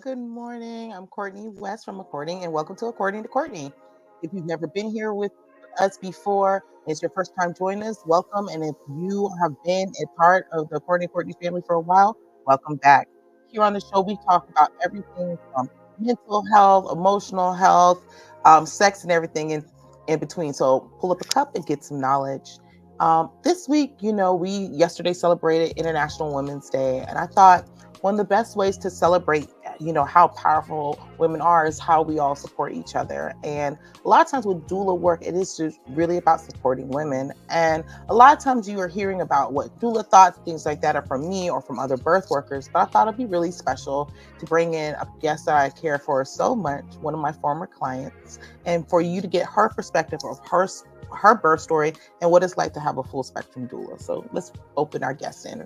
good morning. I'm Courtney West from According, and welcome to According to Courtney. If you've never been here with us before, it's your first time joining us, welcome. And if you have been a part of the According to Courtney family for a while, welcome back. Here on the show, we talk about everything from mental health, emotional health, sex, and everything in between. So pull up a cup and get some knowledge. This week, we yesterday celebrated International Women's Day, and I thought one of the best ways to celebrate how powerful women are is how we all support each other. And a lot of times with doula work, it is just really about supporting women. And a lot of times you are hearing about what doula thoughts, things like that are from me or from other birth workers. But I thought it'd be really special to bring in a guest that I care for so much, one of my former clients, and for you to get her perspective of her birth story and what it's like to have a full spectrum doula. So let's open our guest in.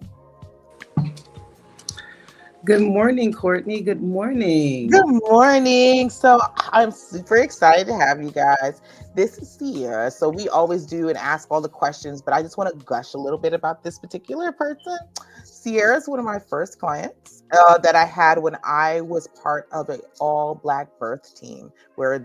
Good morning, Courtney. Good morning. Good morning. So I'm super excited to have you guys. This is Sierra. So we always do and ask all the questions, but I just want to gush a little bit about this particular person. Sierra is one of my first clients that I had when I was part of an all-Black birth team, where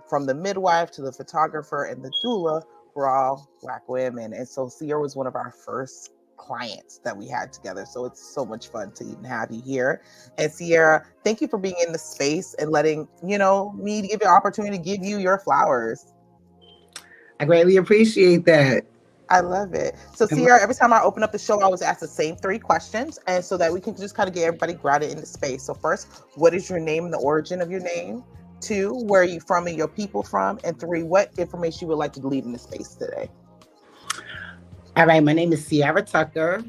from the midwife to the photographer and the doula were all Black women. And so Sierra was one of our first clients that we had together. So it's so much fun to even have you here. And Sierra, thank you for being in the space and letting, me to give you an opportunity to give you your flowers. I greatly appreciate that. I love it. So Sierra, every time I open up the show, I always ask the same 3 questions, and so that we can just kind of get everybody grounded in the space. So first, what is your name and the origin of your name? 2, where are you from and your people from? And 3, what information you would like to leave in the space today? All right, my name is Sierra Tucker.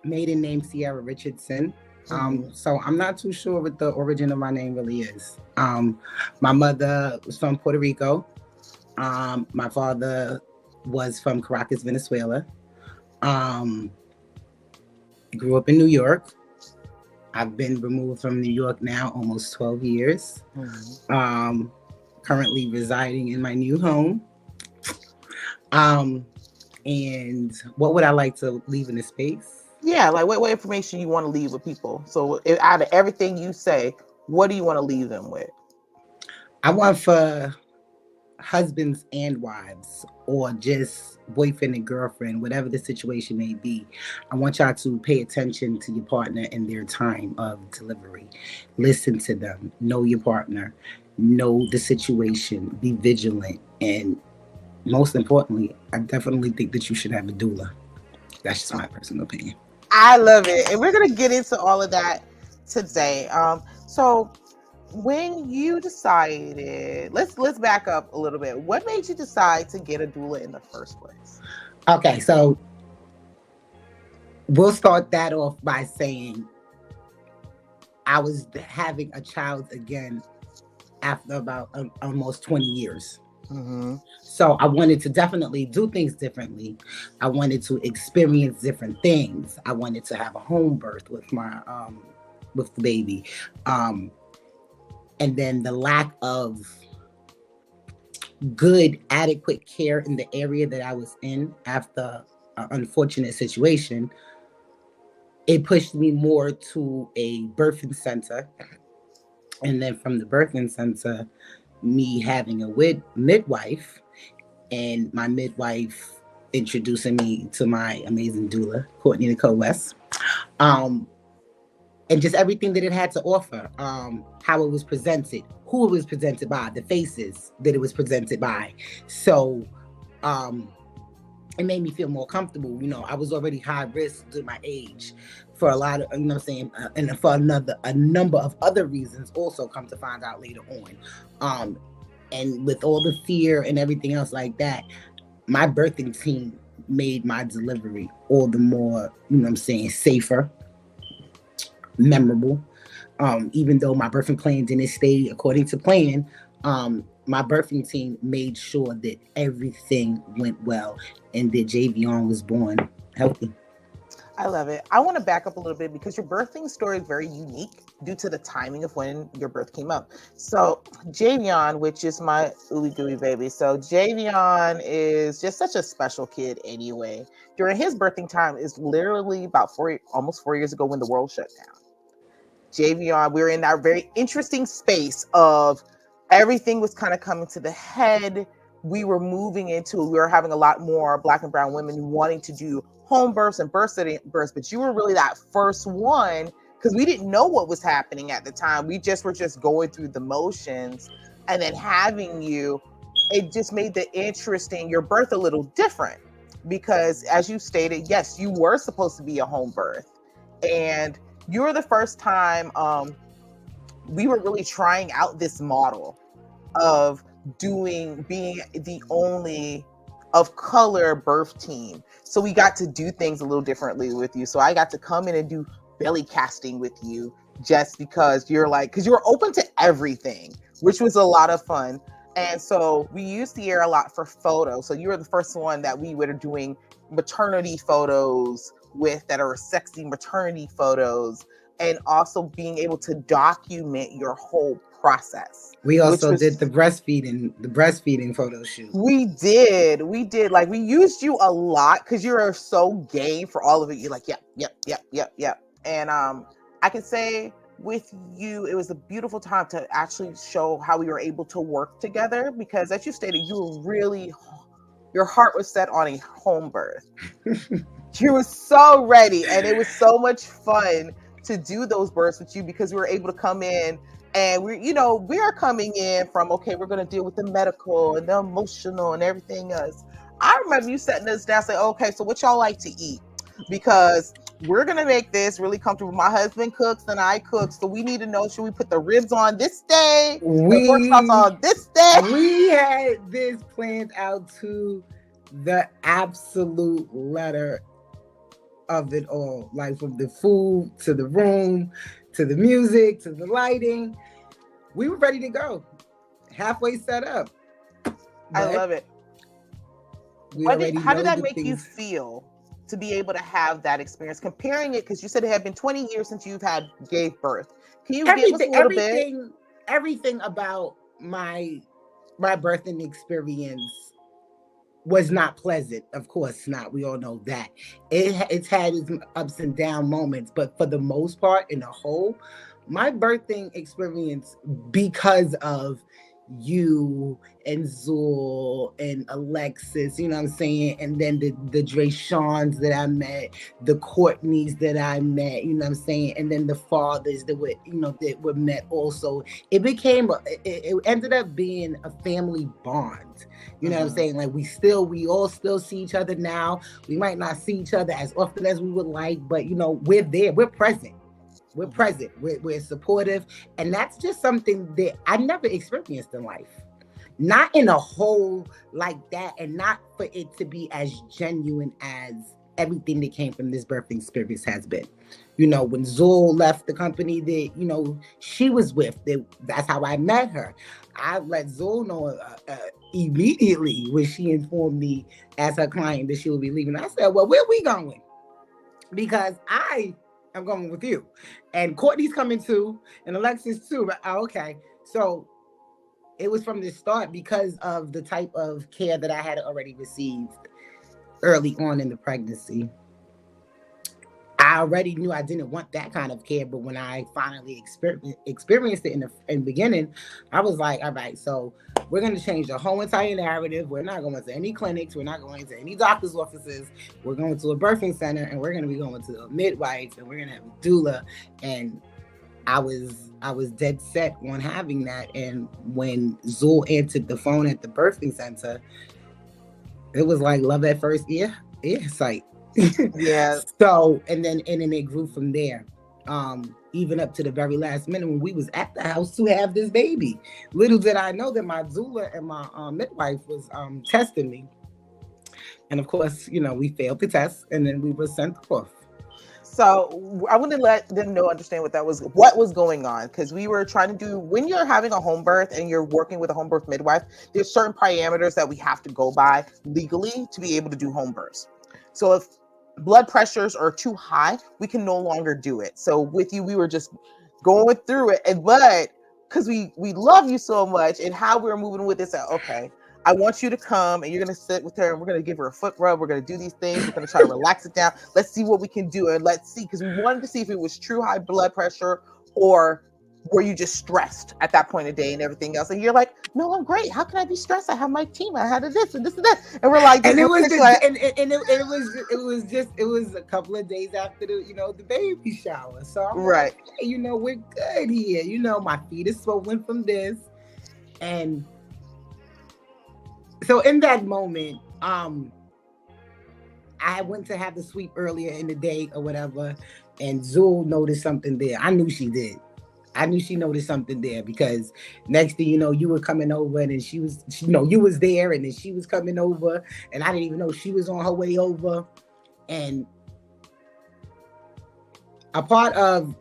Maiden name Sierra Richardson. So I'm not too sure what the origin of my name really is. My mother was from Puerto Rico. My father was from Caracas, Venezuela. Grew up in New York. I've been removed from New York now almost 12 years. Currently residing in my new home. And what would I like to leave in the space? Yeah, like what information you want to leave with people. So out of everything you say, what do you want to leave them with? I want for husbands and wives, or just boyfriend and girlfriend, whatever the situation may be, I want y'all to pay attention to your partner in their time of delivery. Listen to them, know your partner, know the situation, be vigilant, and most importantly, I definitely think that you should have a doula. That's just my personal opinion. I love it. And we're going to get into all of that today. So when you decided, let's back up a little bit. What made you decide to get a doula in the first place? Okay, so we'll start that off by saying I was having a child again after about almost 20 years. So I wanted to definitely do things differently. I wanted to experience different things. I wanted to have a home birth with my with the baby. And then the lack of good, adequate care in the area that I was in after an unfortunate situation, it pushed me more to a birthing center. And then from the birthing center, me having a midwife, and my midwife introducing me to my amazing doula, Courtney Nicole West, and just everything that it had to offer, how it was presented, who it was presented by, the faces that it was presented by. So it made me feel more comfortable. I was already high risk to my age for a lot of, and for a number of other reasons also, come to find out later on. And with all the fear and everything else like that, my birthing team made my delivery all the more, safer, memorable. Even though my birthing plan didn't stay according to plan, my birthing team made sure that everything went well and that Javion was born healthy. I love it. I want to back up a little bit because your birthing story is very unique due to the timing of when your birth came up. So Javion, which is my ooey gooey baby. So Javion is just such a special kid anyway. During his birthing time is literally about almost 4 years ago when the world shut down. Javion, we were in that very interesting space of everything was kind of coming to the head. We were having a lot more Black and brown women wanting to do home births and births, but you were really that first one because we didn't know what was happening at the time. We just were just going through the motions, and then having you, it just made your birth a little different because, as you stated, yes, you were supposed to be a home birth, and you were the first time we were really trying out this model of being the only of color birth team. So we got to do things a little differently with you. So I got to come in and do belly casting with you just because you were open to everything, which was a lot of fun. And so we used the air a lot for photos. So you were the first one that we were doing maternity photos with, that are sexy maternity photos, and also being able to document your whole process. We also did the breastfeeding photo shoot. We did. Like, we used you a lot because you're so game for all of it. You're like, yep. And I can say with you, it was a beautiful time to actually show how we were able to work together because, as you stated, your heart was set on a home birth. You were so ready, and it was so much fun to do those births with you because we were able to come in. And we are coming in from, okay, we're going to deal with the medical and the emotional and everything else. I remember you setting us down, saying, okay, so what y'all like to eat? Because we're going to make this really comfortable. My husband cooks and I cook. So we need to know, should we put the ribs on this day? The pork chops on this day? We had this planned out to the absolute letter of it all. Like, from the food to the room, to the music, to the lighting. We were ready to go. Halfway set up. I love it. How did that make you feel to be able to have that experience? Comparing it, because you said it had been 20 years since you've gave birth. Can you give us a little bit? Everything about my birthing experience was not pleasant. Of course not. We all know that. It's had its ups and down moments, but for the most part, in the whole, my birthing experience, because of you and Zool and Alexis, you know what I'm saying? And then the Drayshawns that I met, the Courtneys that I met, you know what I'm saying? And then the fathers that were met also. It ended up being a family bond. You know what I'm saying? Like, we all still see each other now. We might not see each other as often as we would like, but we're there. We're present. We're supportive. And that's just something that I never experienced in life. Not in a whole like that, and not for it to be as genuine as everything that came from this birthing experience has been. When Zool left the company that, she was with, that's how I met her. I let Zool know immediately when she informed me as her client that she would be leaving. I said, well, where we going? Because I am going with you. And Courtney's coming too, and Alexis too. But okay. So it was from the start, because of the type of care that I had already received early on in the pregnancy. I already knew I didn't want that kind of care, but when I finally experienced it in the beginning, I was like, all right, so we're going to change the whole entire narrative. We're not going to any clinics. We're not going to any doctor's offices. We're going to a birthing center, and we're going to be going to a midwife, and we're going to have a doula. And I was dead set on having that. And when Zool answered the phone at the birthing center, it was like love at first ear sight. Yeah. So, and then it grew from there. Even up to the very last minute when we was at the house to have this baby. Little did I know that my doula and my midwife was testing me. And of course, we failed the test, and then we were sent off. So I want to let them understand what was going on, because we were trying to do, when you're having a home birth and you're working with a home birth midwife, there's certain parameters that we have to go by legally to be able to do home births. So if blood pressures are too high, we can no longer do it. So with you, we were just going through it, but because we love you so much and how we're moving with this, okay, I want you to come and you're going to sit with her and we're going to give her a foot rub. We're going to do these things. We're going to try to relax it down. Let's see what we can do. And let's see, because we wanted to see if it was true high blood pressure or were you just stressed at that point of day and everything else. And you're like, no, I'm great. How can I be stressed? I have my team. I had this and this and that. And we're like, and it was like, it was a couple of days after the baby shower. So I'm right. like, hey, we're good here. My feet are swollen from this. And so in that moment, I went to have the sweep earlier in the day or whatever, and Zool noticed something there. I knew she did. I knew she noticed something there because next thing you know, you were coming over and then you was there and then she was coming over and I didn't even know she was on her way over. And a part of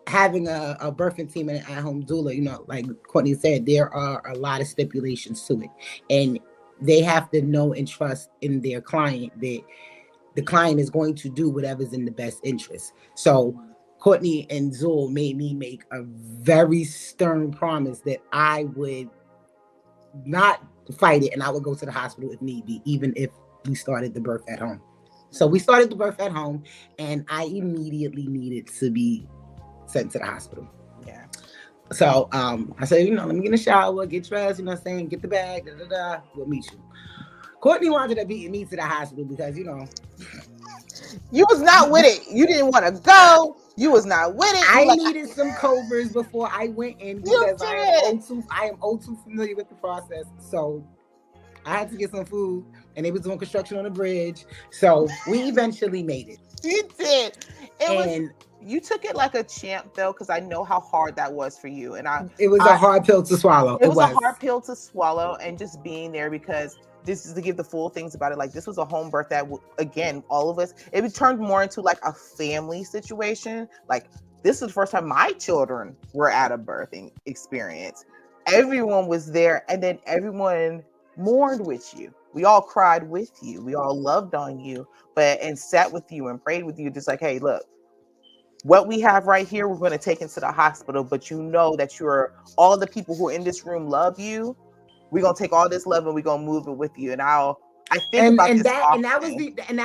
having a birthing team and an at-home doula, like Courtney said, there are a lot of stipulations to it. And they have to know and trust in their client that the client is going to do whatever's in the best interest. So Courtney and Zool made me make a very stern promise that I would not fight it and I would go to the hospital if need be, even if we started the birth at home. So we started the birth at home and I immediately needed to be sent to the hospital. Yeah. So I said, let me get in the shower, get dressed, get the bag, we'll meet you. Courtney wanted to beat me to the hospital because, you was not with it. You didn't want to go. You was not with it. I needed some covers before I went in because I am all too familiar with the process. So I had to get some food and they was doing construction on the bridge. So we eventually made it. You did. You took it like a champ though, because I know how hard that was for you. And it was a hard pill to swallow. It was a hard pill to swallow, and just being there because this is to give the full things about it. Like this was a home birth that, again, all of us, it turned more into like a family situation. Like this is the first time my children were at a birthing experience. Everyone was there, and then everyone mourned with you. We all cried with you. We all loved on you, and sat with you and prayed with you. Just like, hey, look, what we have right here, we're going to take into the hospital, but that all of the people who are in this room love you. We're going to take all this love and we're going to move it with you. And that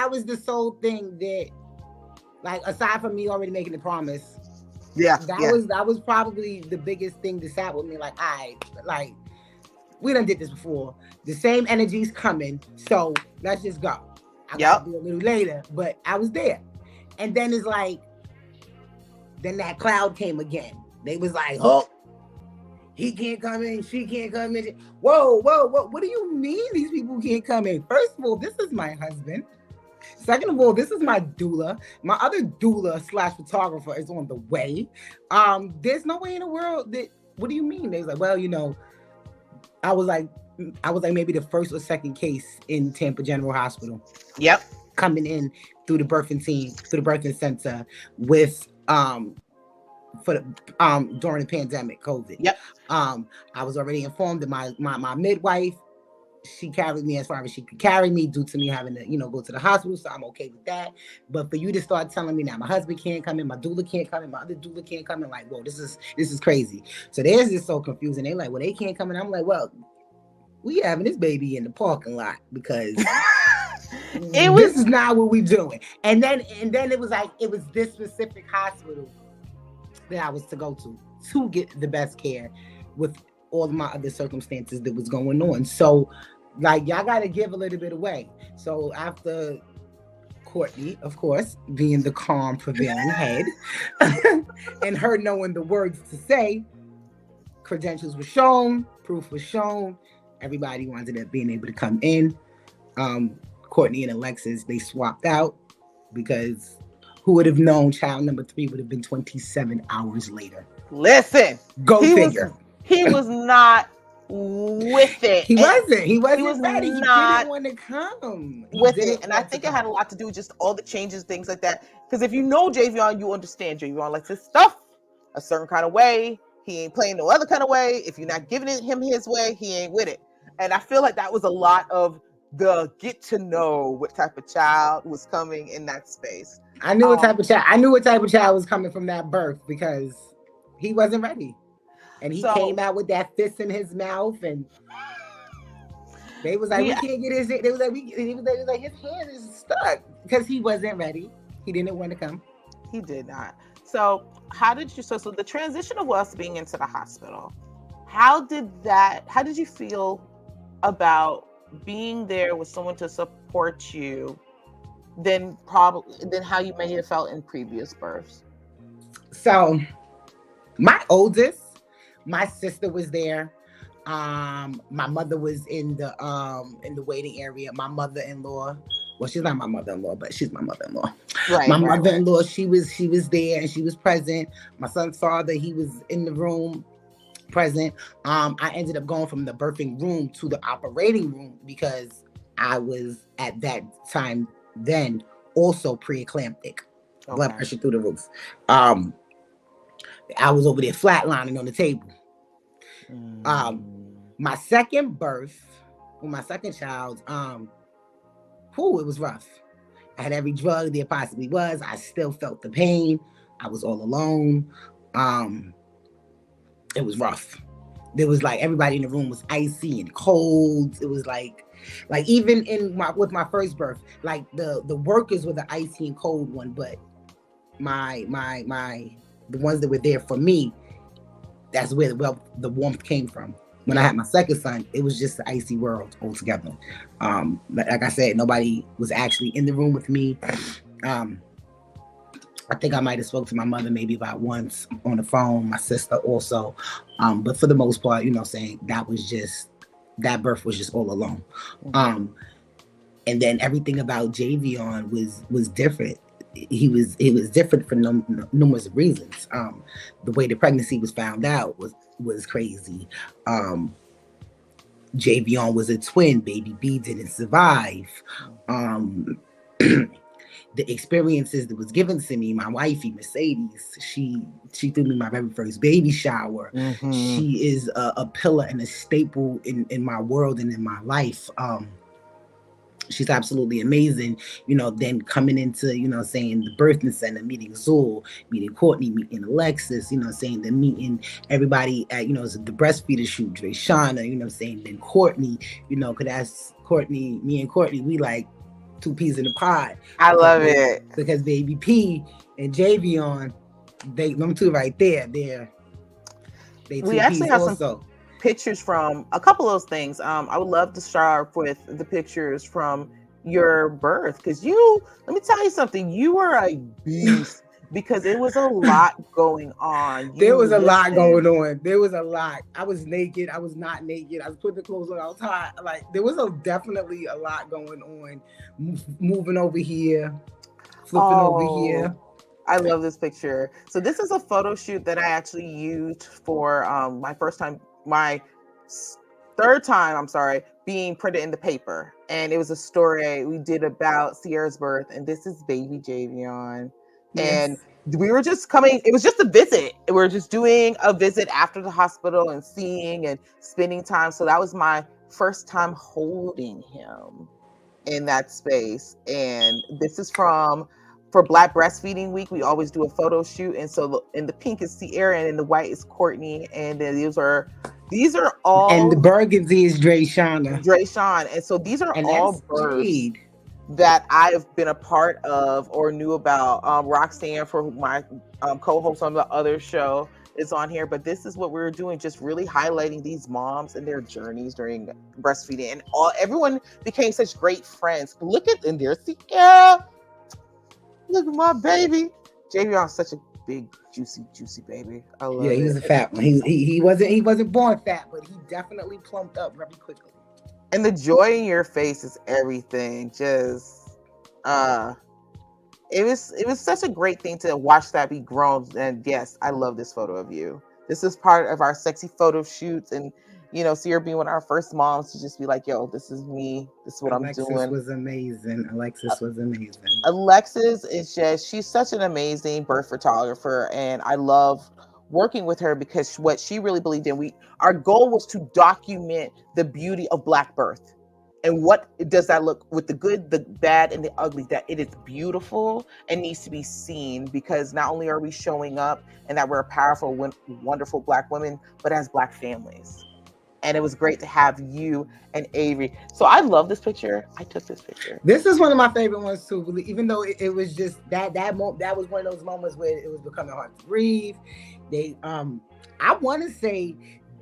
was the sole thing that, like, aside from me already making the promise. Yeah. That was probably the biggest thing that sat with me. Like, we done did this before. The same energy's coming. So let's just go. I got to do a little later, but I was there. And then it's like, then that cloud came again. They was like, oh, he can't come in, she can't come in. Whoa. What do you mean these people can't come in? First of all, this is my husband. Second of all, this is my doula. My other doula / photographer is on the way. There's no way in the world that, what do you mean? They was like, well, I was like maybe the first or second case in Tampa General Hospital. Yep. Coming in through the birthing team, through the birthing center with during the pandemic, COVID. Yep. I was already informed that my midwife, she carried me as far as she could carry me due to me having to, go to the hospital. So I'm okay with that. But for you to start telling me now my husband can't come in, my doula can't come in, my other doula can't come in, like, whoa, this is crazy. So they're just so confusing. They're like, well, they can't come in. I'm like, well, we having this baby in the parking lot because this is not what we doing. And then it was like, it was this specific hospital that I was to go to get the best care with all of my other circumstances that was going on. So, like, y'all got to give a little bit away. So after Courtney, of course, being the calm prevailing head and her knowing the words to say, credentials were shown, proof was shown, everybody wanted to being able to come in. Courtney and Alexis, they swapped out because who would have known child number 3 would have been 27 hours later? Listen, go figure. He was not with it. He wasn't ready. He didn't want to come with it. And I think it had a lot to do with just all the changes, things like that. Because if you know Javion, you understand Javion likes his stuff a certain kind of way. He ain't playing no other kind of way. If you're not giving him his way, he ain't with it. And I feel like that was a lot of the get to know what type of child was coming in that space. I knew what type of child. I knew what type of child was coming from that birth because he wasn't ready, and he So came out with that fist in his mouth, and they was like, we "We can't get his." They was like, He was like, his hand is stuck because he wasn't ready. He didn't want to come. he did not. So how did you? So the transition of us being into the hospital. How did you feel about being there with someone to support you? Than how you may have felt in previous births. So my oldest, my sister was there. My mother was in the waiting area. My mother-in-law, well, she's not my mother-in-law, but she's my mother-in-law. Right. My mother-in-law, she was there and she was present. My son's father, he was in the room present. I ended up going from the birthing room to the operating room because I was at that time then also pre-eclamptic, blood pressure through the roof. I was over there flatlining on the table. My second birth, with my second child, it was rough. I had every drug there possibly was. I still felt the pain. I was all alone. It was rough. There was like everybody in the room was icy and cold. It was like even with my first birth, like the workers were the icy and cold one, but the ones that were there for me, that's where the warmth came from. When I had my second son, it was just the icy world altogether. Like I said, nobody was actually in the room with me. I think I might have spoke to my mother maybe about once on the phone, my sister also. But for the most part, saying that birth was just all alone. And then everything about Javion was different. It was different for numerous reasons. The way the pregnancy was found out was crazy. Javion was a twin. Baby B didn't survive. The experiences that was given to me, my wifey Mercedes, she threw me my very first baby shower. She is a pillar and a staple in my world and in my life. She's absolutely amazing. Then coming into, saying the birthing center, meeting Zul, meeting Courtney, meeting Alexis, saying then meeting everybody at, the breastfeeder shoot, Dre Shauna, saying then Courtney, could ask Courtney, me and Courtney, we like two peas in a pod. I love it. Because Baby P and Javion, them two right there, we actually have also some pictures from a couple of those things. I would love to start with the pictures from your birth because let me tell you something, you were a beast because it was a lot going on. There was a lot going on. There was a lot. I was naked. I was not naked. I was putting the clothes on. I was hot. Like there was definitely a lot going on. Moving over here, flipping over here. I love this picture. So this is a photo shoot that I actually used for my third time, being printed in the paper. And it was a story we did about Sierra's birth. And this is baby Javion. Yes. And we were just coming, it was just a visit. We were just doing a visit after the hospital and seeing and spending time. So that was my first time holding him in that space. And this is for Black Breastfeeding Week. We always do a photo shoot. And so in the pink is Sierra and in the white is Courtney. And then these are all. And the burgundy is Dre Shauna. And so these are all births that I've been a part of or knew about. Roxanne, for my co-host on the other show, is on here. But this is what we were doing, just really highlighting these moms and their journeys during breastfeeding. And everyone became such great friends. And there's Sierra. Look at my baby. Javion's such a big, juicy baby. I love it. He was a fat one. He wasn't born fat, but he definitely plumped up very quickly. And the joy in your face is everything. Just it was such a great thing to watch that be grown. And yes, I love this photo of you. This is part of our sexy photo shoots, and Sierra being one of our first moms to just be like, yo, this is me. This is what I'm doing. Alexis was amazing. Alexis is she's such an amazing birth photographer. And I love working with her because what she really believed in, our goal was to document the beauty of Black birth And what does that look with the good, the bad, and the ugly? That it is beautiful and needs to be seen, because not only are we showing up and that we're powerful, wonderful Black women, but as Black families. And it was great to have you and Avery. So I love this picture. I took this picture. This is one of my favorite ones too. Even though it was just that was one of those moments where it was becoming hard to breathe. I want to say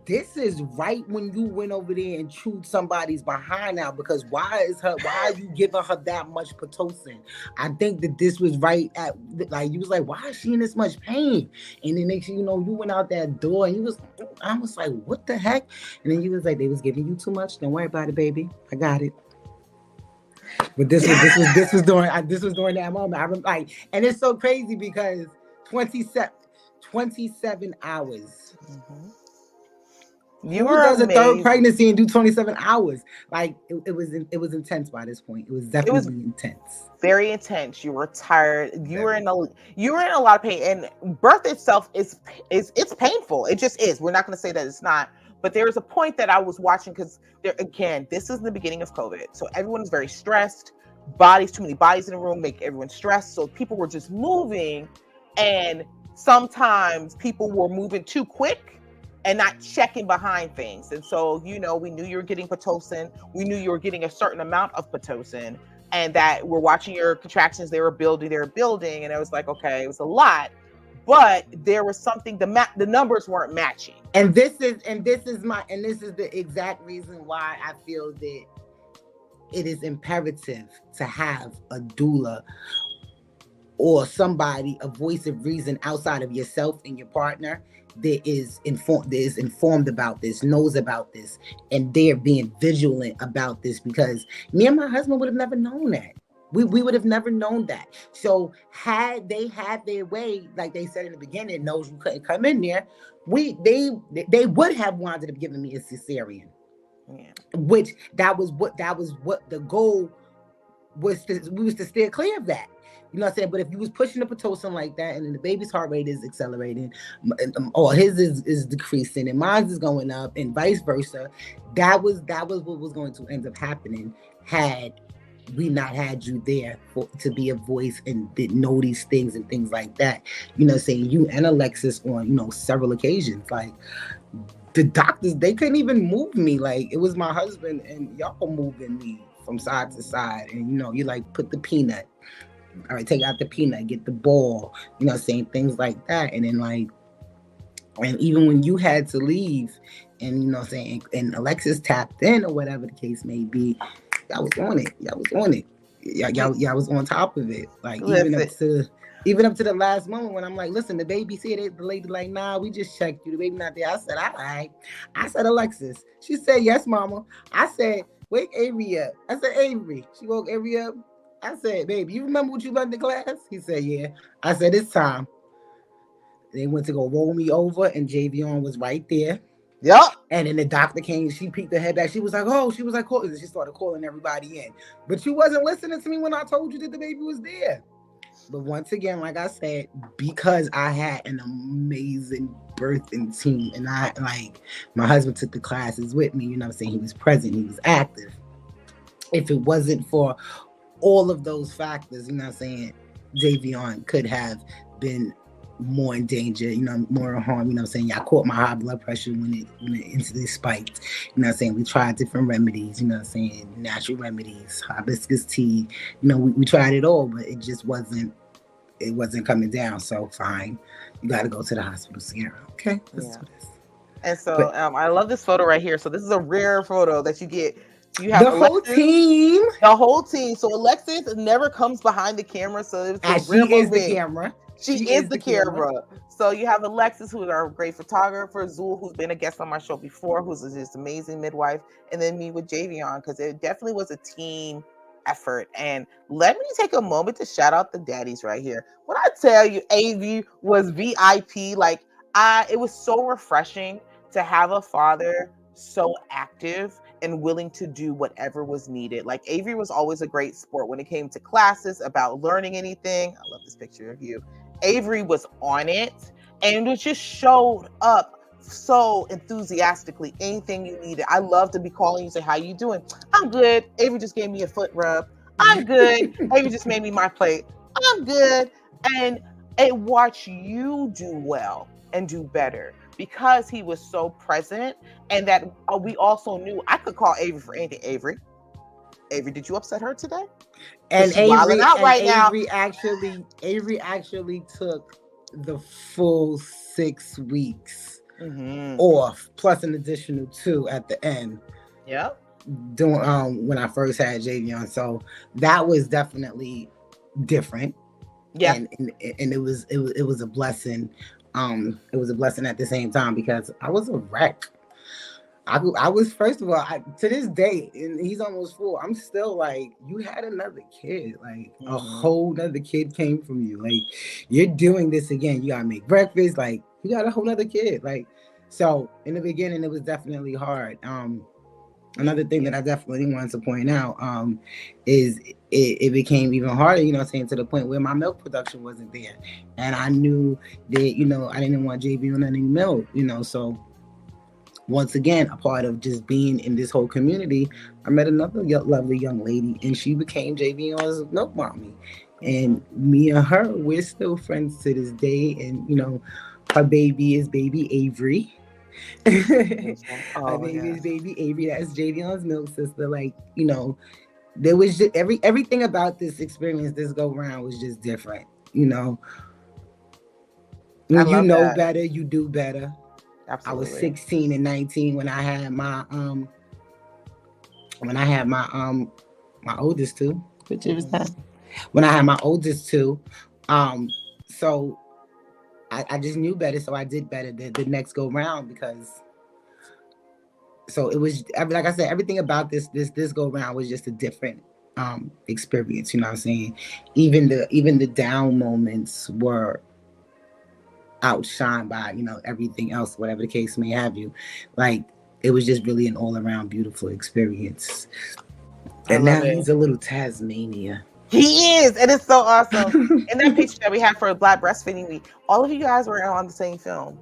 this is right when you went over there and chewed somebody's behind out, because why are you giving her that much Pitocin? I think that this was right at, like, you was like, why is she in this much pain? And then next thing you know, you went out that door and I was like, what the heck? And then you was like, they was giving you too much. Don't worry about it, baby. I got it. But this was during that moment. I remember, like, and it's so crazy because 27 hours. Mm-hmm. You were does amazing. A third pregnancy and do 27 hours. Like it was intense by this point. It was definitely intense. Very intense. You were tired. You were in a lot of pain. And birth itself is it's painful. It just is. We're not going to say that it's not. But there was a point that I was watching, because this is the beginning of COVID. So everyone is very stressed. Too many bodies in the room make everyone stressed. So people were just moving, and sometimes people were moving too quick and not checking behind things. And so, we knew you were getting Pitocin. We knew you were getting a certain amount of Pitocin, and that we're watching your contractions. They were building. And I was like, okay, it was a lot, but there was something, the numbers weren't matching. And this is the exact reason why I feel that it is imperative to have a doula or somebody, a voice of reason outside of yourself and your partner, that is informed about this, knows about this, and they're being vigilant about this, because me and my husband would have never known that. We would have never known that. So had they had their way, like they said in the beginning, knows you couldn't come in there, they would have wanted to give me a cesarean. Yeah. Which that was what the goal was. We was to steer clear of that. You know what I'm saying? But if you was pushing the Pitocin like that, and then the baby's heart rate is accelerating, or his is decreasing, and mine is going up, and vice versa, that was what was going to end up happening had we not had you there to be a voice and know these things and things like that. You know, saying you and Alexis on several occasions, like the doctors, they couldn't even move me. Like, it was my husband and y'all moving me from side to side, and you like put the peanut. All right, take out the peanut, get the ball, saying things like that. And then and even when you had to leave, and and Alexis tapped in or whatever the case may be, y'all was on it. Y'all was on top of it. Like, even up to the last moment when I'm like, listen, the baby's here. The lady like, nah, we just checked you. The baby not there. I said, all right. I said, Alexis. She said, yes, mama. I said, wake Avery up. I said, Avery. She woke Avery up. I said, baby, you remember what you learned in class? He said, yeah. I said, it's time. They went to go roll me over, and Javion was right there. Yep. And then the doctor came, she peeked her head back. She was like, calling. She started calling everybody in. But you wasn't listening to me when I told you that the baby was there. But once again, like I said, because I had an amazing birthing team, and my husband took the classes with me, he was present, he was active. If it wasn't for all of those factors, Javion could have been more in danger, more harm, I caught my high blood pressure when it instantly spiked, we tried different remedies, natural remedies, hibiscus tea, we tried it all, but it just wasn't coming down. So fine, you got to go to the hospital, Sierra. Okay, let's do this. And so I love this photo right here. So this is a rare photo that you get. You have the whole team. So Alexis never comes behind the camera. So she is the camera. She is the camera. So you have Alexis, who is our great photographer, Zul, who's been a guest on my show before, who's this amazing midwife, and then me with Javion, because it definitely was a team effort. And let me take a moment to shout out the daddies right here. When I tell you, AV was VIP, it was so refreshing to have a father so active and willing to do whatever was needed. Like, Avery was always a great sport when it came to classes about learning anything. I love this picture of you. Avery was on it and it just showed up so enthusiastically anything you needed. I love to be calling you, say, how you doing? I'm good. Avery just gave me a foot rub. I'm good. Avery just made me my plate. I'm good. And it watched you do well and do better because he was so present. And that we also knew I could call Avery for anything. Avery, did you upset her today? And She's wilding out right now. Avery actually took the full 6 weeks off, plus an additional 2 at the end. Yep. Doing when I first had Javion, so that was definitely different. Yeah, and it was a blessing. It was a blessing at the same time because I was a wreck. I was, first of all, to this day, and he's almost 4. I'm still like, you had another kid, like a whole nother kid came from you. Like, you're doing this again. You gotta make breakfast. Like, you got a whole nother kid. Like, so in the beginning, it was definitely hard. Another thing that I definitely wanted to point out is it became even harder, you know what I'm saying, to the point where my milk production wasn't there. And I knew that, you know, I didn't want JB on any milk, you know, so once again, a part of just being in this whole community, I met another lovely young lady, and she became JV's milk mommy. And me and her, we're still friends to this day. And, you know, her baby is baby Avery. Her baby is baby Avery. That's JV's milk sister. Like, you know, there was just everything about this experience, this go round, was just different. You know, when you know better, you do better. Absolutely. I was 16 and 19 when I had my my oldest 2. Which was that? When I had my oldest 2. So I just knew better, so I did better the next go round, because so it was, like I said, everything about this go round was just a different experience, you know what I'm saying? Even the down moments were outshined by, you know, everything else, whatever the case may have you. Like, it was just really an all-around beautiful experience. And now he's a little Tasmania. He is, and it's so awesome. In that picture that we had for Black Breastfeeding Week, all of you guys were on the same film,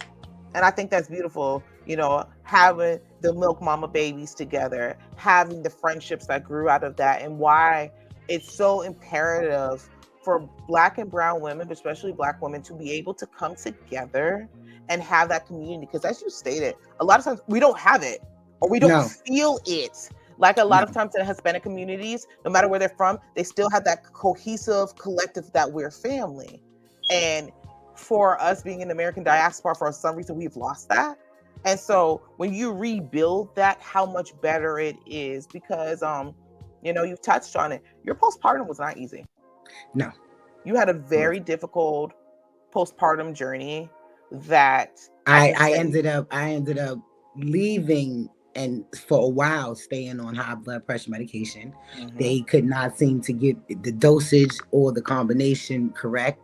and I think that's beautiful. You know, having the milk mama babies together, having the friendships that grew out of that, and why it's so imperative for Black and brown women, but especially Black women, to be able to come together and have that community. Because as you stated, a lot of times we don't have it, or we don't feel it. Like a lot of times in Hispanic communities, no matter where they're from, they still have that cohesive collective that we're family. And for us being in the American diaspora, for some reason, we've lost that. And so when you rebuild that, how much better it is, because, you know, you've touched on it. Your postpartum was not easy. No. You had a very difficult postpartum journey that I ended up leaving, and for a while staying on high blood pressure medication. They could not seem to get the dosage or the combination correct,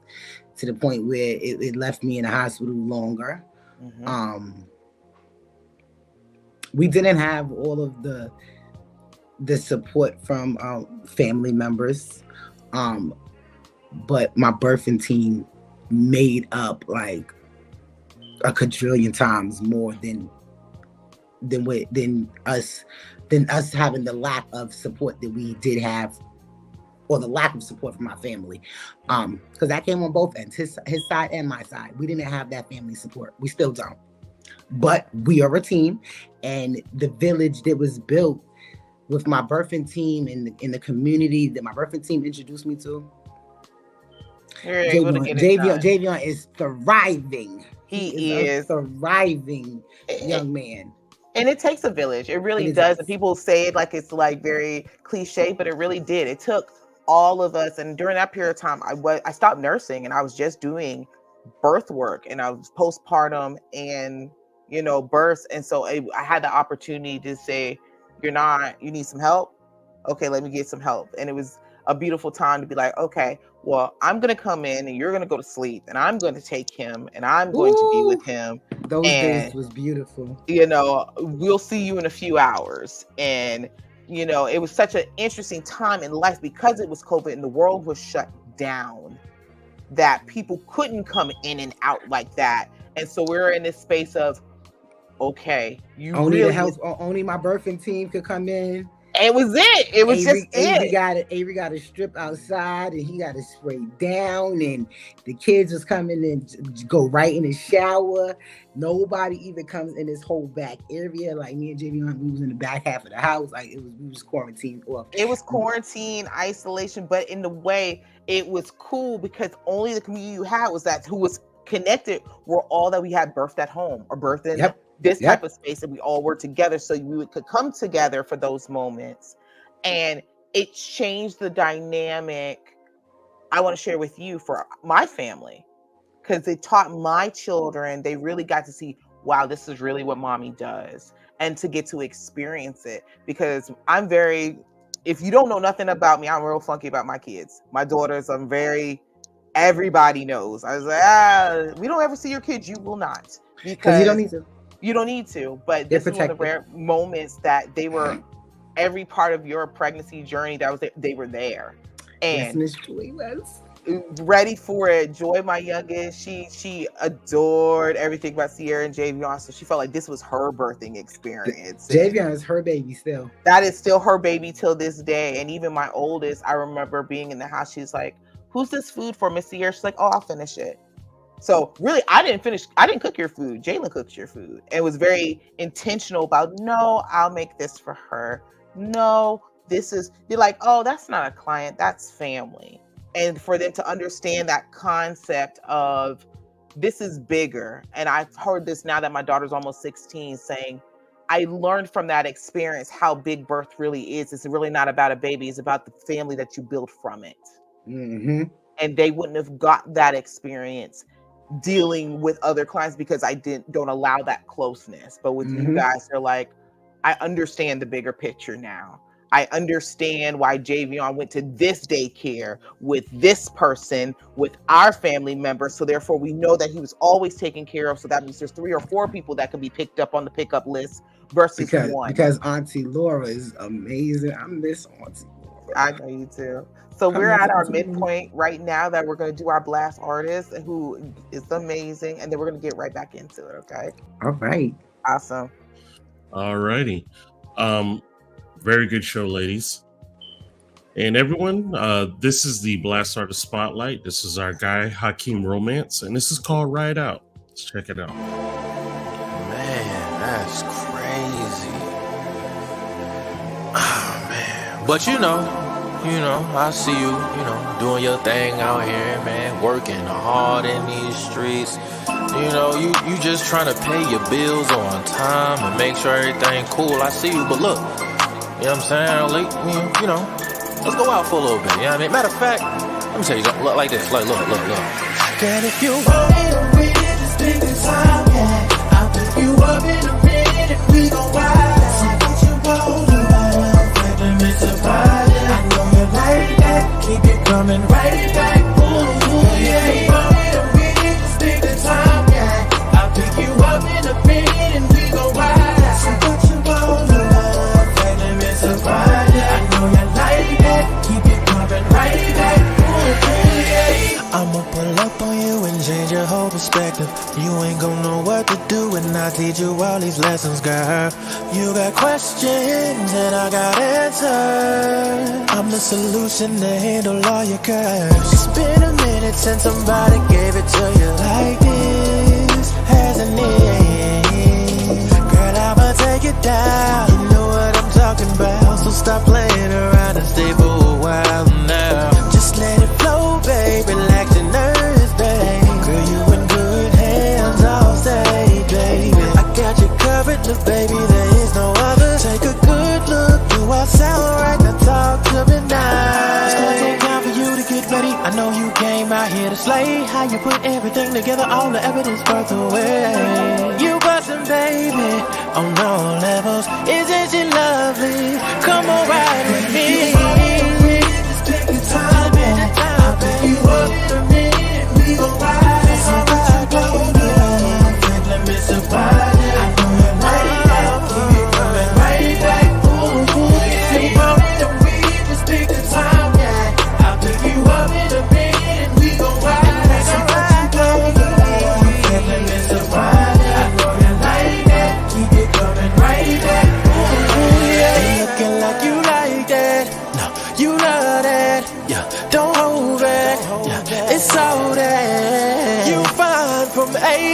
to the point where it left me in the hospital longer. We didn't have all of the support from family members, but my birthing team made up like a quadrillion times more than us having the lack of support that we did have, or the lack of support from my family, because that came on both ends, his side and my side. We didn't have that family support. We still don't, but we are a team, and the village that was built with my birthing team and in the community that my birthing team introduced me to, Javion is thriving. He is a thriving young man. And it takes a village. It really does. And people say it like it's like very cliche, but it really did. It took all of us. And during that period of time, I stopped nursing, and I was just doing birth work, and I was postpartum and, you know, births. And so I had the opportunity to say, you need some help. Okay, let me get some help. And it was a beautiful time to be like, okay, well, I'm going to come in and you're going to go to sleep, and I'm going to take him and I'm going to be with him. Those days was beautiful. You know, we'll see you in a few hours. And, you know, it was such an interesting time in life because it was COVID and the world was shut down, that people couldn't come in and out like that. And so we're in this space of okay, you Only the really help, only my birthing team could come in. it was it. It was just Avery it. Avery got to strip outside, and he got to spray down, and the kids was coming and go right in the shower. Nobody even comes in this whole back area. Like me and JV, we was in the back half of the house. Like we was quarantined off. It was quarantine, isolation, but in the way it was cool because only the community you had was that who was connected were all that we had birthed at home or birthed in this type of space, and we all were together, so we could come together for those moments. And it changed the dynamic I want to share with you for my family, because it taught my children, they really got to see, wow, this is really what mommy does, and to get to experience it. Because I'm very, if you don't know nothing about me, I'm real funky about my kids. My daughters, I'm very, everybody knows. I was like, we don't ever see your kids, you will not. Because you don't need to. You don't need to, but this is one of the rare moments that they were every part of your pregnancy journey that was they were there. And yes, Miss Joy was ready for it. Joy, my youngest, she adored everything about Sierra and Javion, so she felt like this was her birthing experience. Javion is her baby still. That is still her baby till this day. And even my oldest, I remember being in the house, she's like, who's this food for, Miss Sierra? She's like, oh, I'll finish it. So really, I didn't cook your food. Jalen cooks your food. And was very intentional about, no, I'll make this for her. No, you're like, oh, that's not a client, that's family. And for them to understand that concept of this is bigger. And I've heard this now that my daughter's almost 16 saying, I learned from that experience how big birth really is. It's really not about a baby. It's about the family that you build from it. Mm-hmm. And they wouldn't have got that experience dealing with other clients because I don't allow that closeness. But with you guys, they're like, I understand the bigger picture now. I understand why Javion went to this daycare with this person, with our family members. So therefore, we know that he was always taken care of. So that means there's 3 or 4 people that can be picked up on the pickup list versus one. Because Auntie Laura is amazing. I miss Auntie Laura. I know you too. So we're at our midpoint right now that we're going to do our blast artist, who is amazing. And then we're going to get right back into it. Okay. All right. Awesome. All righty. Very good show, ladies. And everyone, this is the Blast Artist Spotlight. This is our guy, Hakeem Romance, and this is called Ride Out. Let's check it out. Man, that's crazy. Oh, man. But you know, I see you, doing your thing out here, man, working hard in these streets. You just trying to pay your bills on time and make sure everything cool. I see you, but look, you know what I'm saying? Let's go out for a little bit, you know what I mean? Matter of fact, let me tell you something, look like this, look. Girl, if you want me to read it, just take the time, yeah. I'll pick you up in a minute, we gon' ride. So what you want, you like to miss a party. I know you like that, keep it coming right back. Ooh, yeah, you want me to read it, just take the time, yeah. I'll pick you up in a minute, we gon' ride. So what you want, you like to miss a party. I know you like that, keep it coming right back. Ooh, yeah. I'ma pull up on you and change your whole perspective. You ain't gon' know what to do when I teach you all these lessons, girl. You got questions and I got answers. I'm the solution to handle all your curves. It's been a minute since somebody gave it to you like this, hasn't it? Girl, I'ma take it down. You know what I'm talking about, so stop playing around and stay for a while now. Just let it flow, baby, relax your nerves, babe. Girl, you in good hands, I'll say, baby. I got you covered, look, baby, there is no other. Take a good look, do I sound right? Now talk to me now. It's gonna take time for you to get ready. I know you came out here to slay. How you put everything together, all the evidence worth away. You bustin', baby, on all levels. Isn't she lovely? Come on, ride with me. Just take your time, man. I'll pick you up in a minute. We gon' ride. So what you gon' do? Let me surprise you. I know you like that. Keep it coming right back. Ooh, yeah. You want it to read, just take the time, yeah. I'll pick you up in a minute. We gon' ride. So what you gon' do? Let me surprise you. I know you like that.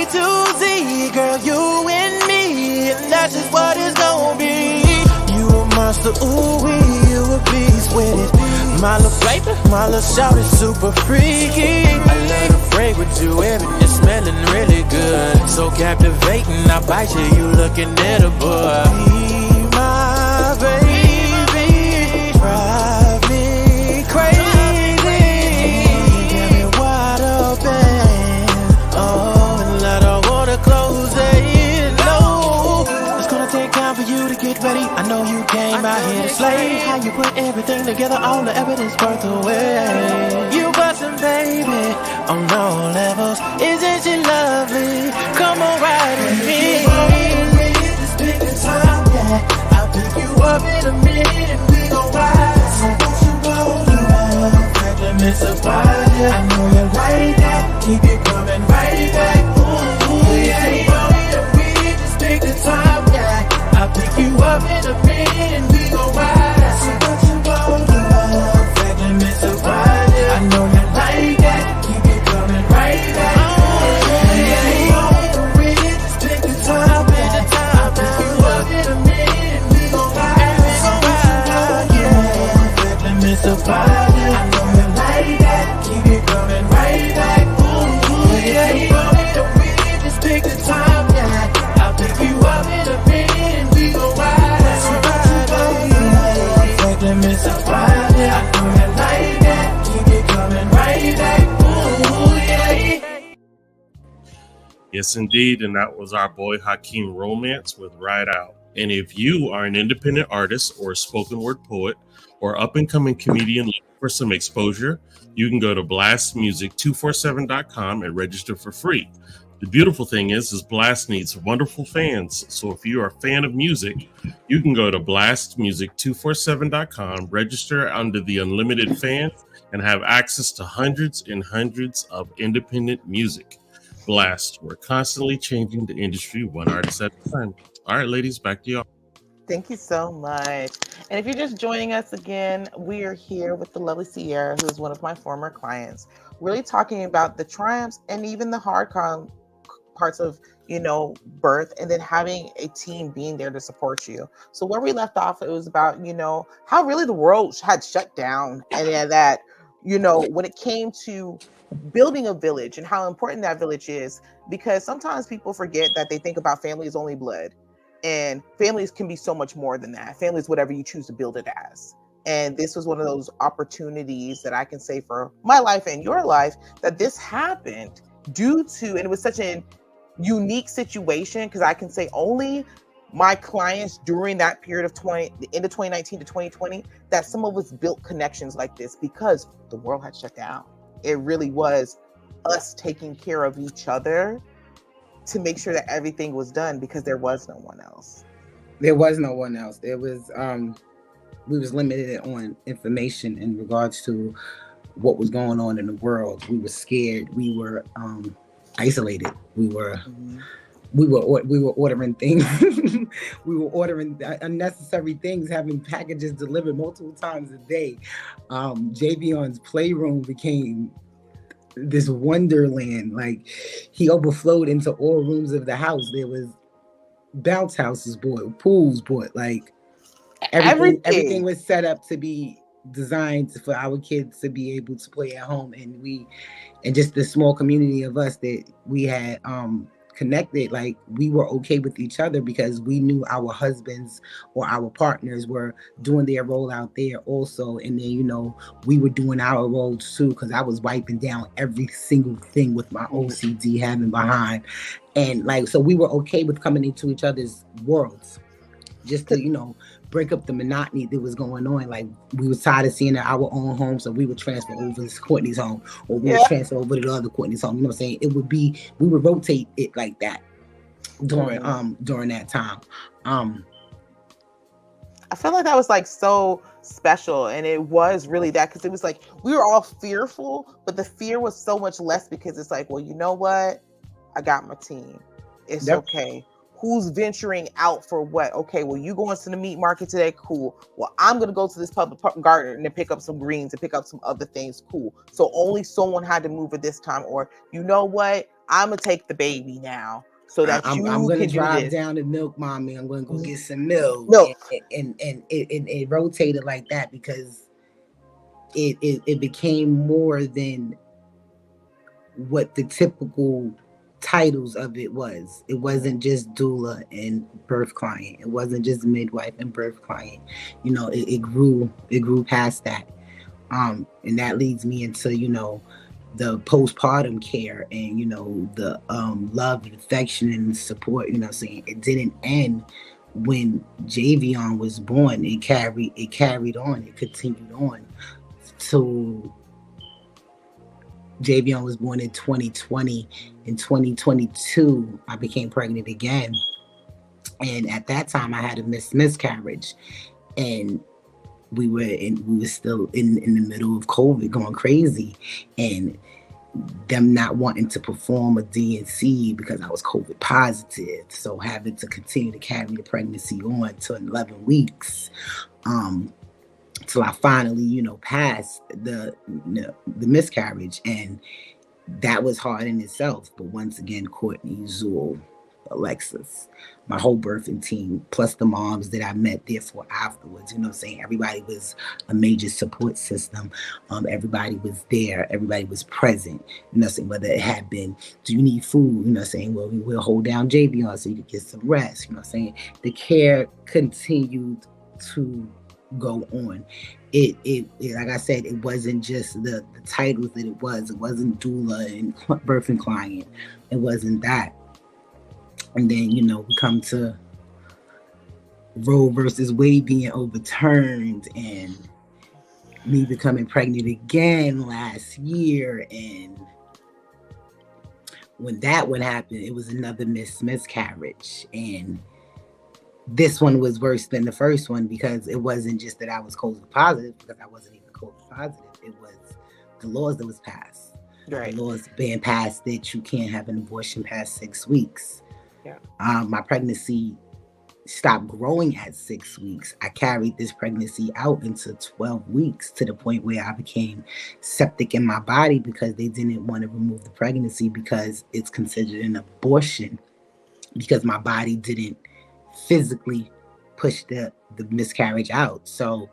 A to Z, girl, you and me, and that's just what it's gonna be. You a monster, ooh wee, you a beast with it. My little flavor, my little shout is super freaky. I love to break with you, everything smelling really good. So captivating, I bite you, you looking edible. Be my baby, drive me crazy. Get me wide open, oh, and let her water close it. No, it's gonna take time for you to get ready. I know you came out here to slay. How you put everything together, all the evidence worth away. You bustin', baby, on all levels. Isn't she lovely? Come on, ride with me. Just pick the time, yeah. I'll pick you up in a minute and we gon' ride. So what you gon' do? Miss a party. I know you like that. Keep it coming right back. Ooh, yeah. We just pick the time, yeah. I'll pick you up in a minute and we gon' ride. So what you gon' do? Miss a party. I know you like that. Keep it coming right back. Ooh, yeah. We just pick the time, yeah. I'll pick you up in a minute and we gon' ride. So what you gon' do? Miss a party. I know you like that. Keep it coming right back. Ooh, yeah. We just pick the time, yeah. I'll pick you up in a minute and we gon' ride. So what you gon' do? Miss a party. I know you like that. Keep it coming right back. Ooh, yeah. Yes, indeed. And that was our boy Hakeem Romance with Ride Out. And if you are an independent artist or a spoken word poet or up and coming comedian looking for some exposure, you can go to blastmusic247.com and register for free. The beautiful thing is Blast needs wonderful fans. So if you are a fan of music, you can go to blastmusic247.com, register under the Unlimited Fan, and have access to hundreds and hundreds of independent music. Blast, we're constantly changing the industry one artist at a time. All right, ladies, back to y'all. Thank you so much. And if you're just joining us again, we are here with the lovely Sierra, who is one of my former clients, really talking about the triumphs and even the hard parts of, birth, and then having a team being there to support you. So where we left off, it was about, how really the world had shut down, and then that, when it came to building a village and how important that village is, because sometimes people forget that they think about family as only blood. And families can be so much more than that. Family is whatever you choose to build it as. And this was one of those opportunities that I can say for my life and your life that this happened due to, and it was such a unique situation, because I can say only my clients during that period of the end of 2019 to 2020, that some of us built connections like this because the world had shut down. It really was us taking care of each other to make sure that everything was done, because there was no one else. There was no one else. There was, we was limited on information in regards to what was going on in the world. We were scared. We were isolated. We were ordering things. We were ordering unnecessary things, having packages delivered multiple times a day. Javion's playroom became this wonderland. Like, he overflowed into all rooms of the house. There was bounce houses bought, pools bought, like everything was set up to be designed for our kids to be able to play at home. And just the small community of us that we had connected, like, we were okay with each other because we knew our husbands or our partners were doing their role out there also. And then, we were doing our roles too, because I was wiping down every single thing with my OCD having behind. And so we were okay with coming into each other's worlds just to, break up the monotony that was going on. Like, we were tired of seeing our own home, so we would transfer over to Courtney's home, or we would transfer over to the other Courtney's home. You know what I'm saying? We would rotate it like that during that time. I feel like that was so special, and it was really that, because it was we were all fearful, but the fear was so much less because it's well, you know what? I got my team. It's okay. who's venturing out for what. Okay, well, you going to the meat market today, cool. Well, I'm gonna go to this public garden and pick up some greens and pick up some other things, cool. So only someone had to move at this time. Or you know what, I'm gonna take the baby now so that I'm you gonna can do drive this. down to Milk Mommy. I'm gonna go get some milk. No, And it rotated like that because it became more than what the typical titles of it was. It wasn't just doula and birth client. It wasn't just midwife and birth client. You know, it grew past that. And that leads me into, you know, the postpartum care and, you know, the love and affection and support. You know what I'm saying? It didn't end when Javion was born. It carried on. It continued on. So Javion was born in 2020. In 2022, I became pregnant again. And at that time, I had a miscarriage. And we were still in the middle of COVID going crazy. And them not wanting to perform a D&C because I was COVID positive. So having to continue to carry the pregnancy on to 11 weeks. Till I finally, you know, passed the miscarriage, and that was hard in itself. But once again, Courtney, Zool, Alexis, my whole birthing team, plus the moms that I met there for afterwards, you know what I'm saying? Everybody was a major support system. Everybody was there. Everybody was present. You know what I'm saying? Whether it had been, do you need food? You know what I'm saying? Well, we will hold down Javion so you could get some rest. You know what I'm saying? The care continued to go on. It like I said, it wasn't just the titles that it wasn't doula and birthing client. It wasn't that. And then, you know, we come to Roe versus Wade being overturned and me becoming pregnant again last year. And when that would happen, it was another miscarriage. And this one was worse than the first one because it wasn't just that I was COVID positive, because I wasn't even COVID positive. It was the laws that was passed. right. The laws being passed that you can't have an abortion past 6 weeks. Yeah. My pregnancy stopped growing at 6 weeks. I carried this pregnancy out into 12 weeks to the point where I became septic in my body because they didn't want to remove the pregnancy because it's considered an abortion because my body didn't physically push the miscarriage out. So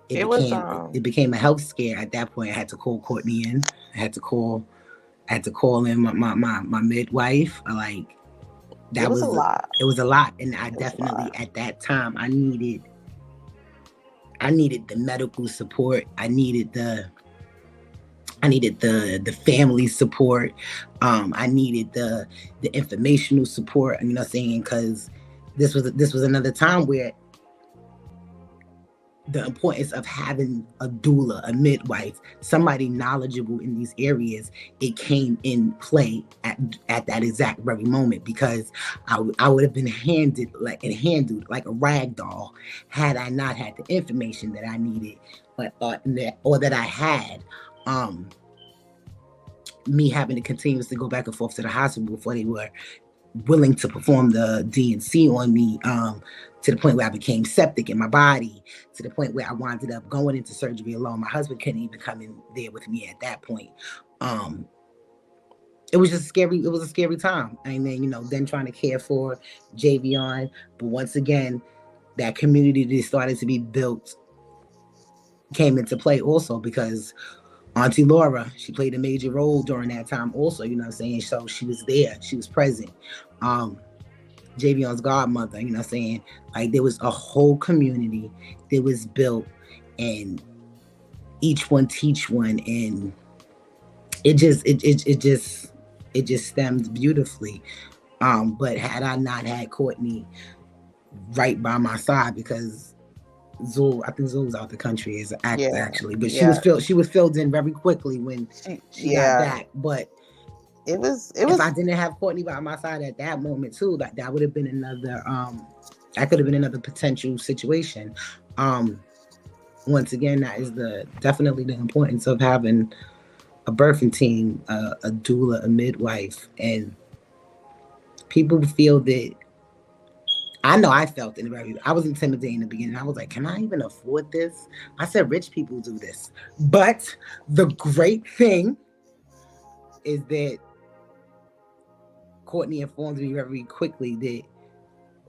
it became a health scare at that point. I had to call Courtney in. I had to call in my midwife. Like, that was a lot. It was a lot. And I definitely at that time I needed the medical support. I needed the family support. I needed the informational support. You know what I'm saying? Because this was another time where the importance of having a doula, a midwife, somebody knowledgeable in these areas, it came in play at that exact very moment, because I would have been handled like a rag doll had I not had the information that I needed, or that I had. Me having to continuously go back and forth to the hospital before they were willing to perform the D&C on me, to the point where I became septic in my body, to the point where I wound up going into surgery alone. My husband couldn't even come in there with me at that point. It was just scary. It was a scary time. And then, then trying to care for Javion. But once again, that community that started to be built came into play also, because Auntie Laura, she played a major role during that time also, you know what I'm saying? So she was there, she was present. Javion's godmother, you know what I'm saying? Like, there was a whole community that was built, and each one teach one, and it just stemmed beautifully. But had I not had Courtney right by my side, because I think Zool was out the country as an actor, actually, but she was filled in very quickly when she got back. But it was if I didn't have Courtney by my side at that moment too, that would have been another that could have been another potential situation. Once again, that is definitely the importance of having a birthing team, a doula, a midwife. And people feel that I know I felt in the very, I was intimidated in the beginning. I was like, can I even afford this? I said, rich people do this. But the great thing is that Courtney informed me very quickly that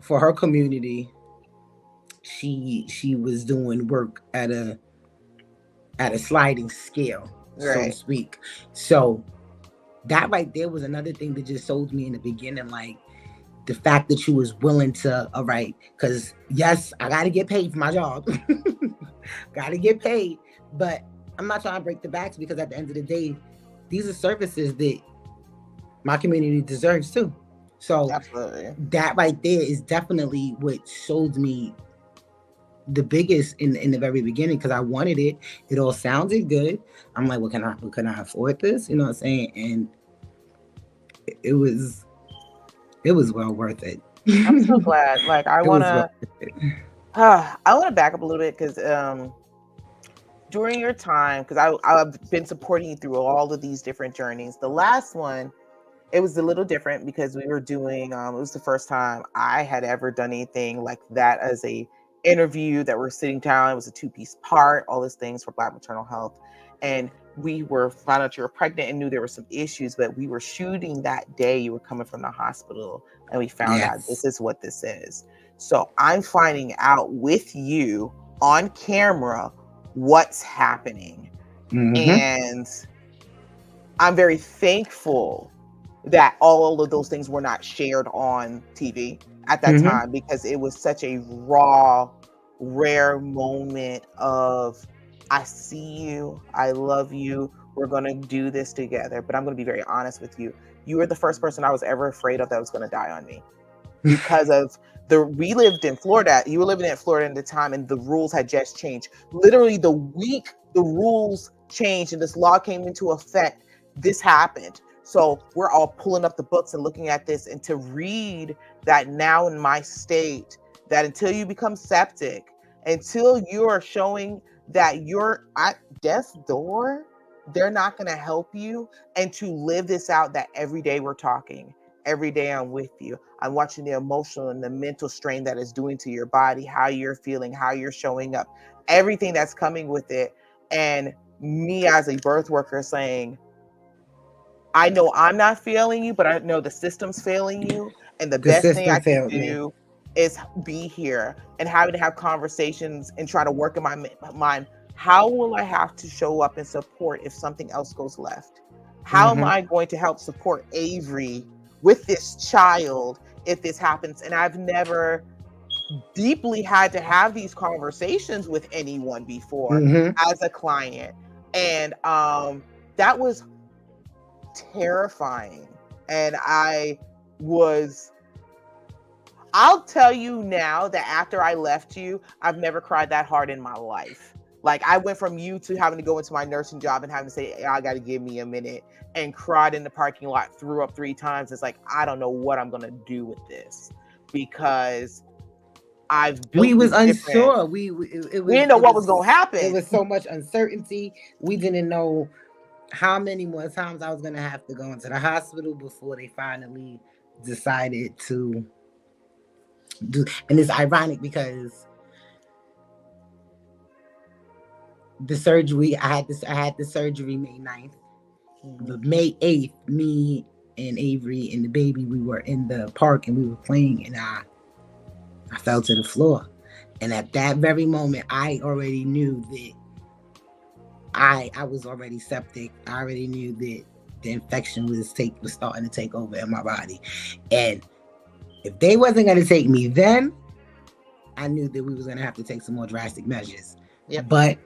for her community, she was doing work at a sliding scale, so to speak. So that right there was another thing that just sold me in the beginning, like the fact that you was willing to, all right, because yes, I got to get paid for my job. Got to get paid. But I'm not trying to break the backs, because at the end of the day, these are services that my community deserves too. So Absolutely. that right there is definitely what showed me the biggest in the very beginning, because I wanted it. It all sounded good. I'm like, well, can I afford this? You know what I'm saying? And it was well worth it. I'm so glad. Like, I want to back up a little bit, because during your time, because I've been supporting you through all of these different journeys. The last one, it was a little different, because we were doing, it was the first time I had ever done anything like that as a interview, that we're sitting down. It was a 2-piece part, all these things for Black maternal health. And we found out you were pregnant and knew there were some issues, but we were shooting that day you were coming from the hospital, and we found out this is what this is. So I'm finding out with you on camera what's happening. And I'm very thankful that all of those things were not shared on TV at that time, because it was such a raw, rare moment of, I see you, I love you, we're going to do this together. But I'm going to be very honest with you. You were the first person I was ever afraid of that was going to die on me, because of we lived in Florida. You were living in Florida at the time, and the rules had just changed. Literally the week the rules changed and this law came into effect, this happened. So we're all pulling up the books and looking at this, and to read that now in my state, that until you become septic, until you are showing that you're at death's door, they're not going to help you. And to live this out, that every day we're talking, every day I'm with you, I'm watching the emotional and the mental strain that is doing to your body, how you're feeling, how you're showing up, everything that's coming with it. And me as a birth worker saying, I know I'm not failing you, but I know the system's failing you. And the best thing I can do is be here, and having to have conversations and try to work in my mind. How will I have to show up and support if something else goes left? How am I going to help support Avery with this child if this happens? And I've never deeply had to have these conversations with anyone before as a client. And that was terrifying. And I'll tell you now that after I left you, I've never cried that hard in my life. Like, I went from you to having to go into my nursing job and having to say, I got to give me a minute, and cried in the parking lot, threw up 3 times. It's like, I don't know what I'm going to do with this, because we was unsure. We didn't know what was going to happen. It was so much uncertainty. We didn't know how many more times I was going to have to go into the hospital before they finally decided to do. And it's ironic, because the surgery, I had the surgery May 9th. But May 8th, me and Avery and the baby, we were in the park and we were playing, and I fell to the floor. And at that very moment, I already knew that I was already septic. I already knew that the infection was starting to take over in my body. And if they wasn't going to take me then, I knew that we was going to have to take some more drastic measures. But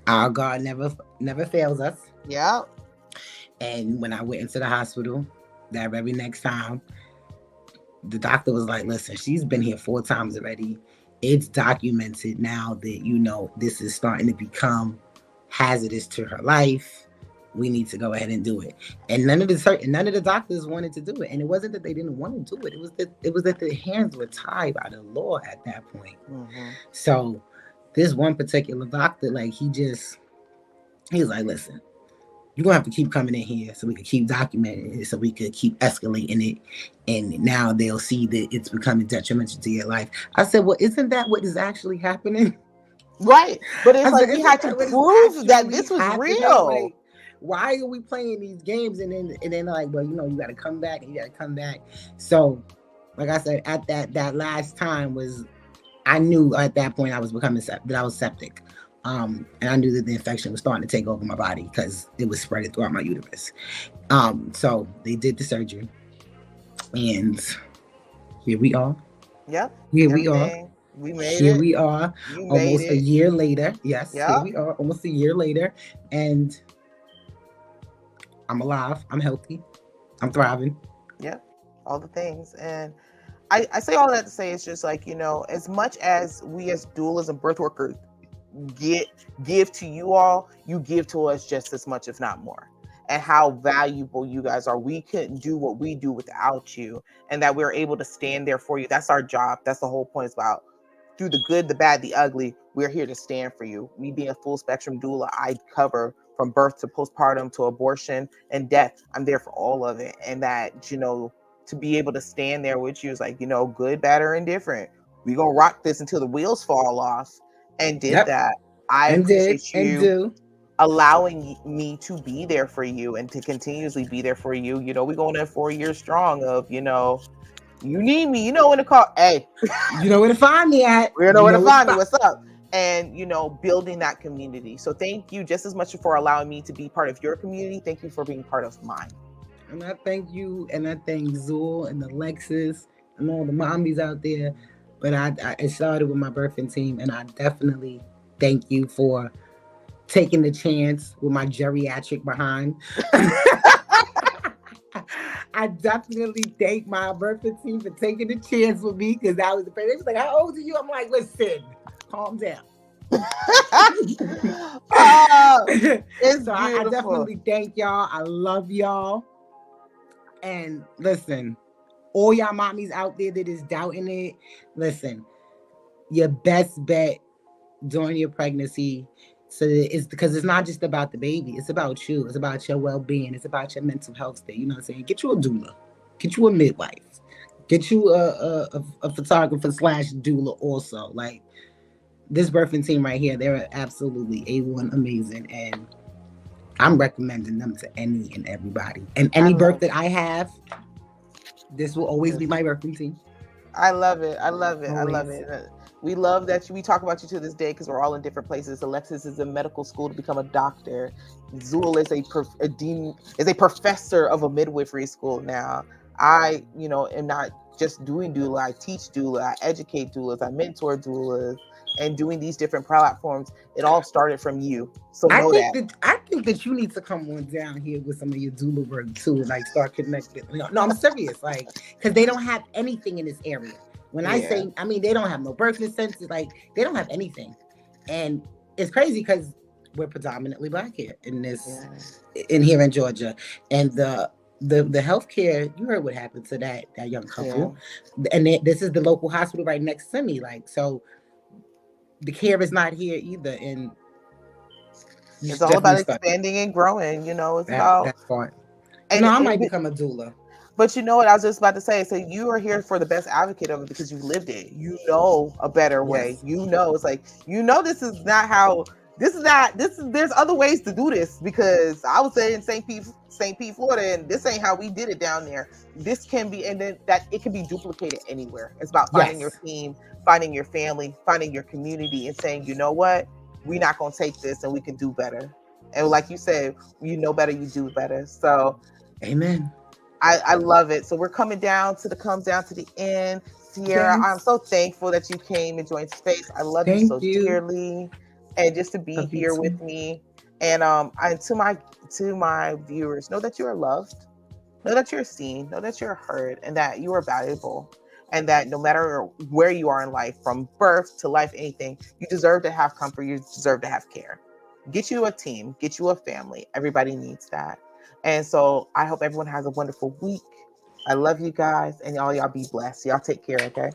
our God never fails us. And when I went into the hospital that very next time, the doctor was like, listen, she's been here 4 times already. It's documented now that, this is starting to become hazardous to her life. We need to go ahead and do it. And none of the doctors wanted to do it. And it wasn't that they didn't want to do it. It was that their hands were tied by the law at that point. So this one particular doctor, like, he was like, listen, you're gonna have to keep coming in here so we can keep documenting it, so we could keep escalating it. And now they'll see that it's becoming detrimental to your life. I said, well, isn't that what is actually happening? Right. But it's I like said, we isn't had to that what is prove that actually this was happening? real. Like, why are we playing these games? And then like, well, you know, you gotta come back and you gotta come back. So, like I said, at that last time was, I knew at that point I was becoming that I was septic. And I knew that the infection was starting to take over my body because it was spreading throughout my uterus. So they did the surgery, and here we are. Yep. Here we are. Everything. We made Here it. we are, You made almost a it. year later. Yes, here Yep. we are, almost a year later, and I'm alive. I'm healthy. I'm thriving. Yep. All the things. And I say all that to say it's just like, you know, as much as we as doulas and birth workers give to you all, you give to us just as much, if not more. And how valuable you guys are. We couldn't do what we do without you, and that we're able to stand there for you. That's our job. That's the whole point. It's about through the good, the bad, the ugly. We're here to stand for you. Me being a full spectrum doula, I cover from birth to postpartum to abortion and death. I'm there for all of it. And that, you know, to be able to stand there with you is like, you know, good, bad, or indifferent. We gonna rock this until the wheels fall off. And did that. I appreciate you allowing me to be there for you and to continuously be there for you. You know, we're going in 4 years strong of, you know, you need me, you know when to call. Hey, you know where to find me at. We know where to find me. What's up? And, you know, building that community. So thank you just as much for allowing me to be part of your community. Thank you for being part of mine. And I thank you, and I thank Zool and Alexis and all the mommies out there. But it started with my birthing team, and I definitely thank you for taking the chance with my geriatric behind. I definitely thank my birthing team for taking the chance with me, because I was afraid. They was like, how old are you? I'm like, listen, calm down. It's so I definitely thank y'all. I love y'all. And listen, all y'all mommies out there that is doubting it, listen, your best bet during your pregnancy, so it's because it's not just about the baby, it's about you, it's about your well-being, it's about your mental health state. You know what I'm saying? Get you a doula, get you a midwife, get you a photographer / doula also. Like, this birthing team right here, they're absolutely A1 amazing, and I'm recommending them to any and everybody. And any birth that I have, this will always be my birthing team. I love it. I love it. Always. I love it. We love that we talk about you to this day because we're all in different places. Alexis is in medical school to become a doctor. Zool is a professor of a midwifery school now. I, you know, am not just doing doula. I teach doula. I educate doulas. I mentor doulas. And doing these different platforms, it all started from you. So I think that you need to come on down here with some of your doula work too, and like start connecting. No, I'm serious, like, because they don't have anything in this area. When I say, I mean, they don't have no birthing centers, like they don't have anything, and it's crazy because we're predominantly Black here in this, in here in Georgia, and the healthcare. You heard what happened to that young couple, and this is the local hospital right next to me, like so. The care is not here either, and it's all about expanding and growing. You know, it's about that part. And I might become a doula. But you know what I was just about to say? So you are here for the best advocate of it because you've lived it. You know a better way. You know, it's like, you know, this is not how. There's other ways to do this, because I would say in St. Pete, Florida, and this ain't how we did it down there. This can be, and then that it can be duplicated anywhere. It's about finding your team, finding your family, finding your community, and saying, you know what, we're not going to take this and we can do better. And like you said, you know better, you do better. So, amen. I love it. So we're coming down to the end. Sierra, I'm so thankful that you came and joined space. I love you so dearly. And just to be here with me, and to my viewers, know that you are loved, know that you're seen, know that you're heard, and that you are valuable, and that no matter where you are in life, from birth to life, anything, you deserve to have comfort, you deserve to have care. Get you a team, get you a family. Everybody needs that. And so I hope everyone has a wonderful week. I love you guys, and y'all be blessed. Y'all take care, okay?